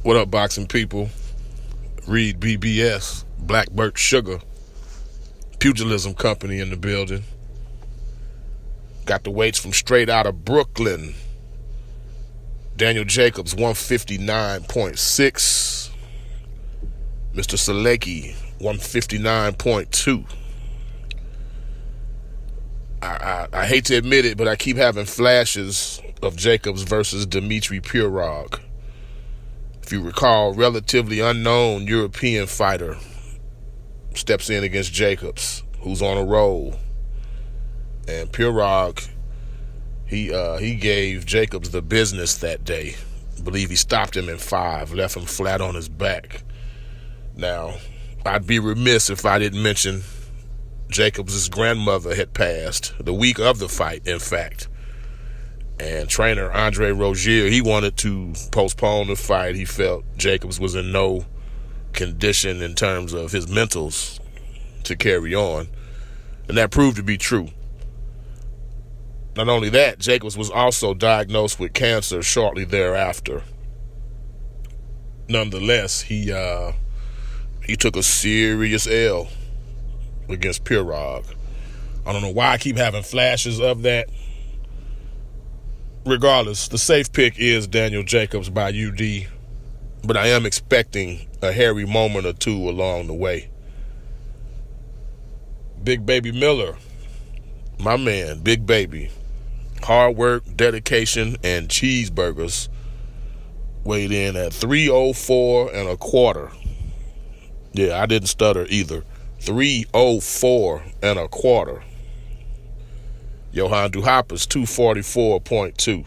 What up, boxing people? Read BBS, Black Bert Sugar, Pugilism Company in the building. Got the weights from straight out of Brooklyn. Daniel Jacobs, 159.6. Mr. Selecki, 159.2. I hate to admit it, but I keep having flashes of Jacobs versus Dmitry Pirog. If you recall, relatively unknown European fighter steps in against Jacobs, who's on a roll. And Pirog, he gave Jacobs the business that day. I believe he stopped him in 5, left him flat on his back. Now, I'd be remiss if I didn't mention Jacobs' grandmother had passed the week of the fight, in fact. And trainer Andre Rozier, he wanted to postpone the fight. He felt Jacobs was in no condition in terms of his mentals to carry on. And that proved to be true. Not only that, Jacobs was also diagnosed with cancer shortly thereafter. Nonetheless, he took a serious L against Pirog. I don't know why I keep having flashes of that. Regardless, the safe pick is Daniel Jacobs by UD, but I am expecting a hairy moment or two along the way. Big Baby Miller, my man, Big Baby. Hard work, dedication, and cheeseburgers. Weighed in at 304 and a quarter. Yeah, I didn't stutter either. 304 and a quarter. Johan Duhaupas, 244.2.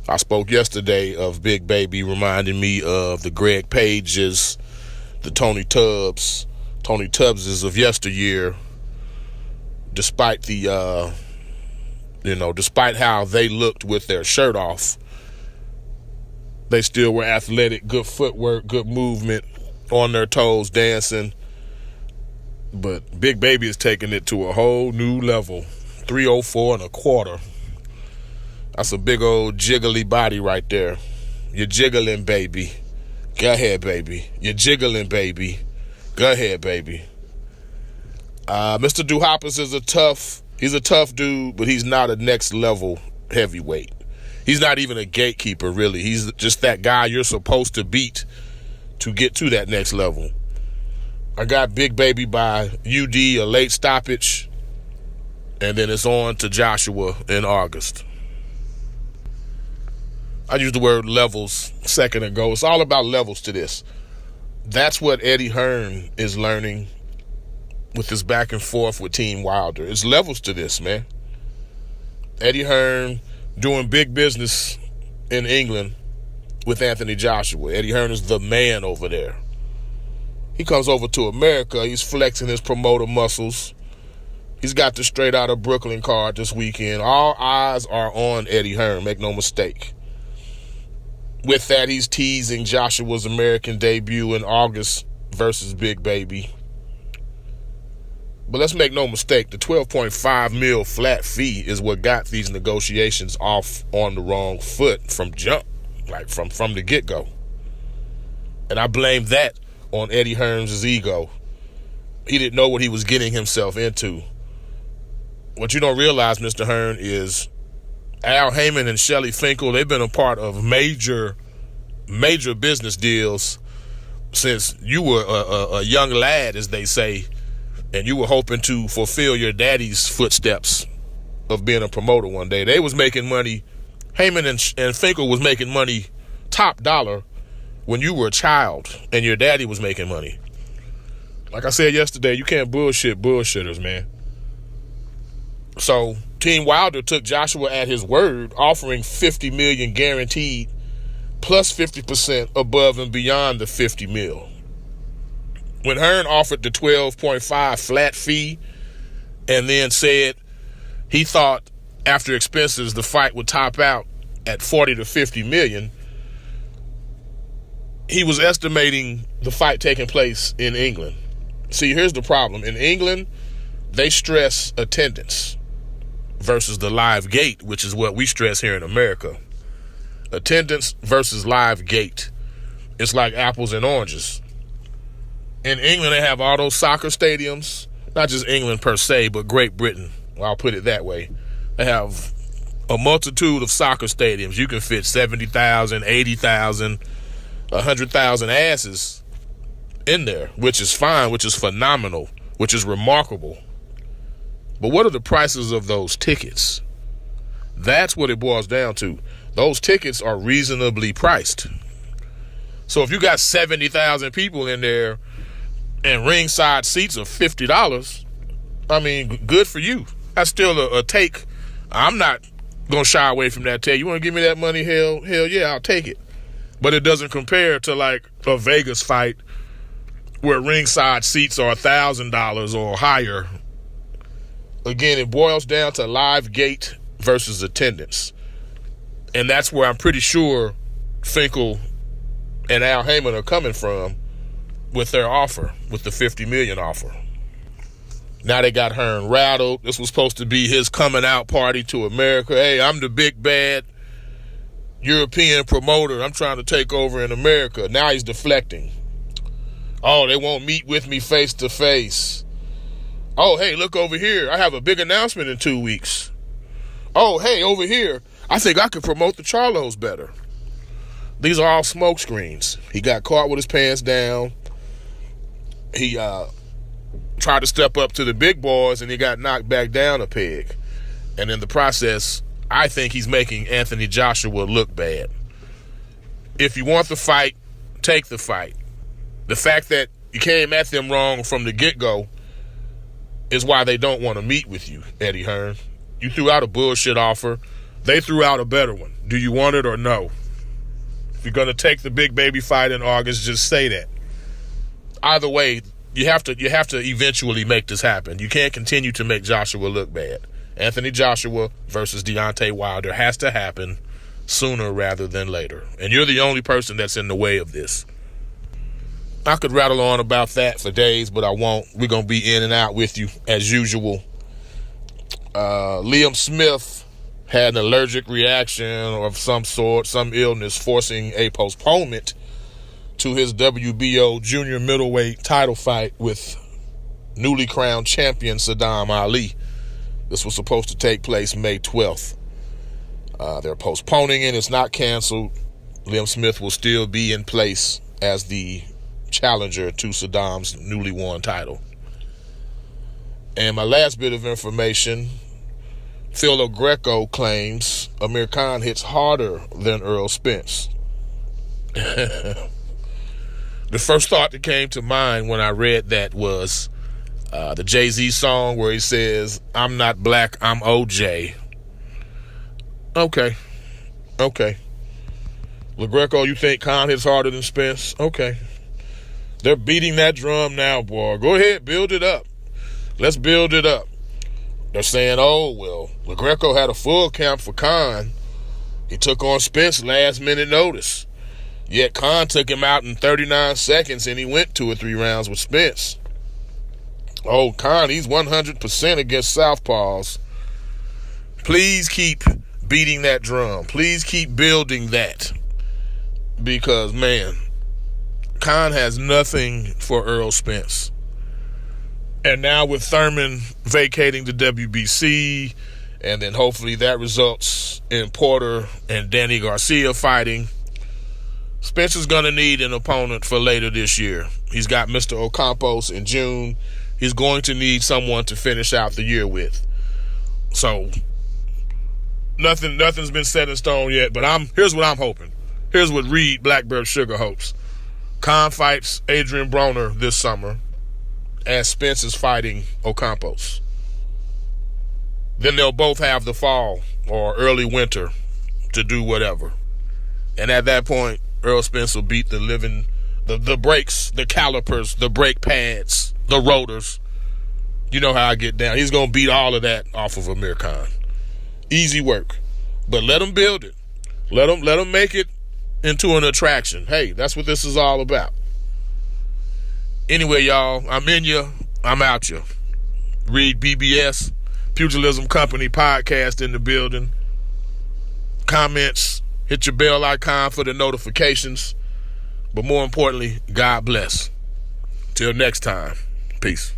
I spoke yesterday of Big Baby reminding me of the Greg Pages, the Tony Tubbs. Tony Tubbses of yesteryear, despite the, despite how they looked with their shirt off, they still were athletic, good footwork, good movement, on their toes, dancing. But Big Baby is taking it to a whole new level. 304 and a quarter. That's a big old jiggly body right there. You're jiggling, baby. Go ahead, baby. You're jiggling, baby. Go ahead, baby. Mr. Duhaupas is he's a tough dude, but he's not a next level heavyweight. He's not even a gatekeeper, really. He's just that guy you're supposed to beat to get to that next level. I got Big Baby by UD, a late stoppage, and then it's on to Joshua in August. I used the word levels a second ago. It's all about levels to this. That's what Eddie Hearn is learning with this back and forth with Team Wilder. It's levels to this, man. Eddie Hearn doing big business in England with Anthony Joshua. Eddie Hearn is the man over there. He comes over to America. He's flexing his promoter muscles. He's got the straight out of Brooklyn card this weekend. All eyes are on Eddie Hearn, make no mistake. With that, he's teasing Joshua's American debut in August versus Big Baby. But let's make no mistake, the $12.5 million flat fee is what got these negotiations off on the wrong foot from jump, like from the get-go. And I blame that on Eddie Hearn's ego. He didn't know what he was getting himself into. What you don't realize, Mr. Hearn, is Al Heyman and Shelley Finkel, they've been a part of major business deals since you were a young lad, as they say, and you were hoping to fulfill your daddy's footsteps of being a promoter one day. They was making money. Heyman and Finkel was making money top dollar when you were a child and your daddy was making money. Like I said yesterday, you can't bullshit bullshitters, man. So Team Wilder took Joshua at his word, offering $50 million guaranteed, plus 50% above and beyond the $50 million. When Hearn offered the 12.5 flat fee and then said he thought after expenses the fight would top out at 40 to 50 million, he was estimating the fight taking place in England. See, here's the problem. In England, they stress attendance versus the live gate, which is what we stress here in America. Attendance versus live gate. It's like apples and oranges. In England, they have all those soccer stadiums. Not just England per se, but Great Britain. Well, I'll put it that way. They have a multitude of soccer stadiums. You can fit 70,000, 80,000, 100,000 asses in there, which is fine, which is phenomenal, which is remarkable. But what are the prices of those tickets? That's what it boils down to. Those tickets are reasonably priced. So if you got 70,000 people in there and ringside seats of $50, I mean, good for you. That's still a take. I'm not going to shy away from that. Tell you want to give me that money? Hell yeah, I'll take it. But it doesn't compare to like a Vegas fight where ringside seats are $1,000 or higher. Again, it boils down to live gate versus attendance. And that's where I'm pretty sure Finkel and Al Heyman are coming from with their offer, with the $50 million offer. Now they got Hearn rattled. This was supposed to be his coming out party to America. Hey, I'm the big bad European promoter. I'm trying to take over in America. Now he's deflecting. Oh, they won't meet with me face to face. Oh, hey, look over here. I have a big announcement in 2 weeks. Oh, hey, over here, I think I could promote the Charlos better. These are all smoke screens. He got caught with his pants down. He tried to step up to the big boys, and he got knocked back down a peg. And in the process, I think he's making Anthony Joshua look bad. If you want the fight, take the fight. The fact that you came at them wrong from the get-go is why they don't want to meet with you, Eddie Hearn. You threw out a bullshit offer. They threw out a better one. Do you want it or no? If you're going to take the big baby fight in August, just say that. Either way, you have to eventually make this happen. You can't continue to make Joshua look bad. Anthony Joshua versus Deontay Wilder has to happen sooner rather than later. And you're the only person that's in the way of this. I could rattle on about that for days, but I won't. We're going to be in and out with you as usual. Liam Smith had an allergic reaction of some sort, some illness, forcing a postponement to his WBO junior middleweight title fight with newly crowned champion Saddam Ali. This was supposed to take place May 12th. They're postponing it. It's not canceled. Liam Smith will still be in place as the challenger to Saddam's newly won title. And my last bit of information, Phil Greco claims Amir Khan hits harder than Earl Spence. The first thought that came to mind when I read that was the Jay-Z song where he says, "I'm not black, I'm OJ." Okay. LaGreco, you think Khan hits harder than Spence? Okay. They're beating that drum now, boy. Go ahead, build it up. Let's build it up. They're saying, oh, well, LaGreco had a full camp for Khan. He took on Spence last minute notice. Yet Khan took him out in 39 seconds and he went 2 or 3 rounds with Spence. Oh, Khan, he's 100% against southpaws. Please keep beating that drum. Please keep building that. Because, man, Khan has nothing for Earl Spence. And now with Thurman vacating the WBC, and then hopefully that results in Porter and Danny Garcia fighting, Spence is going to need an opponent for later this year. He's got Mr. Ocampos in June. He's going to need someone to finish out the year with. So nothing's been set in stone yet, but here's what I'm hoping. Here's what Black Bert Sugar hopes. Khan fights Adrian Broner this summer, as Spence is fighting Ocampos. Then they'll both have the fall or early winter to do whatever. And at that point, Earl Spence will beat the brakes, the calipers, the brake pads, the rotors. You know how I get down. He's going to beat all of that off of Amir Khan. Easy work. But let him build it. Let him make it into an attraction. Hey, that's what this is all about. Anyway, y'all, I'm in you. I'm out you. Read BBS, Pugilism Company podcast in the building. Comments, Hit your bell icon for the notifications. But more importantly, God bless. Till next time. Peace.